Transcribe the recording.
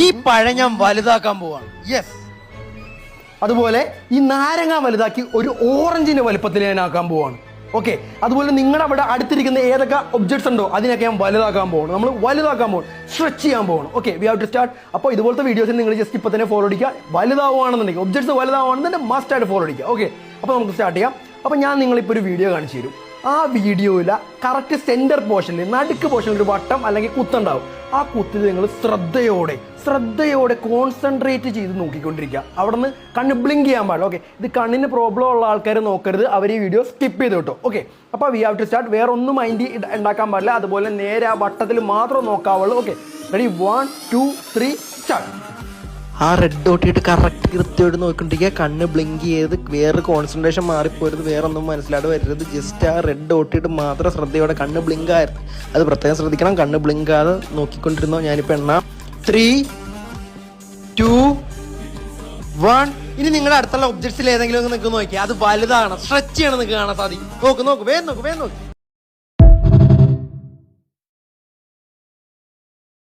ഈ പഴം ഞാൻ വലുതാക്കാൻ പോവാണ്. യെസ്. അതുപോലെ ഈ നാരങ്ങ വലുതാക്കി ഒരു ഓറഞ്ചിന്റെ വലുപ്പത്തിൽ ഞാൻ ആക്കാൻ പോവാണ്. ഓക്കെ. അതുപോലെ നിങ്ങളുടെ അവിടെ അടുത്തിരിക്കുന്ന ഏതൊക്കെ ഒബ്ജക്ട്സ് ഉണ്ടോ അതിനൊക്കെ ഞാൻ വലുതാക്കാൻ പോകണം. നമ്മൾ വലുതാക്കാൻ പോകണം, സ്ട്രെച്ച് ചെയ്യാൻ പോകണം. Okay, we have to start. അപ്പോൾ ഇതുപോലത്തെ വീഡിയോസിൽ നിങ്ങൾ ജസ്റ്റ് ഇപ്പോൾ തന്നെ ഫോളോ അടിക്കുക. വലുതാവുകയാണെന്നുണ്ടെങ്കിൽ ഒബ്ജക്ട്സ് വലുതാവുകയാണെന്നുണ്ടെങ്കിൽ മസ്റ്റ് ആയിട്ട് ഫോളോ അടിക്കുക. ഓക്കെ, അപ്പോൾ നമുക്ക് സ്റ്റാർട്ട് ചെയ്യാം. അപ്പോൾ ഞാൻ നിങ്ങളിപ്പോൾ ഒരു വീഡിയോ കാണിച്ചു തരും. ആ വീഡിയോയിൽ കറക്റ്റ് സെൻറ്റർ പോർഷനിൽ നടുക്ക് പോർഷനിൽ ഒരു വട്ടം അല്ലെങ്കിൽ കുത്തുണ്ടാവും. ആ കുത്തിൽ നിങ്ങൾ ശ്രദ്ധയോടെ കോൺസെൻട്രേറ്റ് ചെയ്ത് നോക്കിക്കൊണ്ടിരിക്കുക. അവിടെ നിന്ന് കണ്ണ് ബ്ലിങ്ക് ചെയ്യാൻ പാടില്ല. ഓക്കെ, ഇത് കണ്ണിന് പ്രോബ്ലം ഉള്ള ആൾക്കാർ നോക്കരുത്, അവർ ഈ വീഡിയോ സ്കിപ്പ് ചെയ്ത് കിട്ടും. ഓക്കെ, അപ്പോൾ വി ഹാവ് ടു സ്റ്റാർട്ട്. വേറെ ഒന്നും മൈൻഡ് ഉണ്ടാക്കാൻ പാടില്ല. അതുപോലെ നേരെ ആ വട്ടത്തിൽ മാത്രം നോക്കാവുള്ളൂ. Okay, ready? 1 2 3 സ്റ്റാർട്ട്. ആ റെഡ് ഡോട്ടിട്ട് കറക്റ്റ് കൃത്യമായിട്ട് നോക്കിക്കൊണ്ടിരിക്കുക. കണ്ണ് ബ്ലിങ്ക് ചെയ്ത് വേറെ കോൺസെൻട്രേഷൻ മാറിപ്പോരുത്, വേറെ ഒന്നും മനസ്സിലാതെ വരരുത്. ജസ്റ്റ് ആ റെഡ് ഡോട്ടിട്ട് മാത്രം ശ്രദ്ധയോടെ കണ്ണ് ബ്ലിങ്ക് ആയിരുന്നു. അത് പ്രത്യേകം ശ്രദ്ധിക്കണം. കണ്ണ് ബ്ലിങ്ക് ആകാതെ നോക്കിക്കൊണ്ടിരുന്നോ. ഞാനിപ്പോൾ എണ്ണാം. 3 2 1. ഇനി നിങ്ങളുടെ അടുത്തുള്ള ഒബ്ജക്ട്സിൽ ഏതെങ്കിലും നിങ്ങൾക്ക് നോക്കിയാൽ അത് വലുതാണ്, സ്ട്രെച്ച് ചെയ്യണം, നിങ്ങൾക്ക് കാണാൻ സാധിക്കും. നോക്ക്, വേഗം നോക്ക്.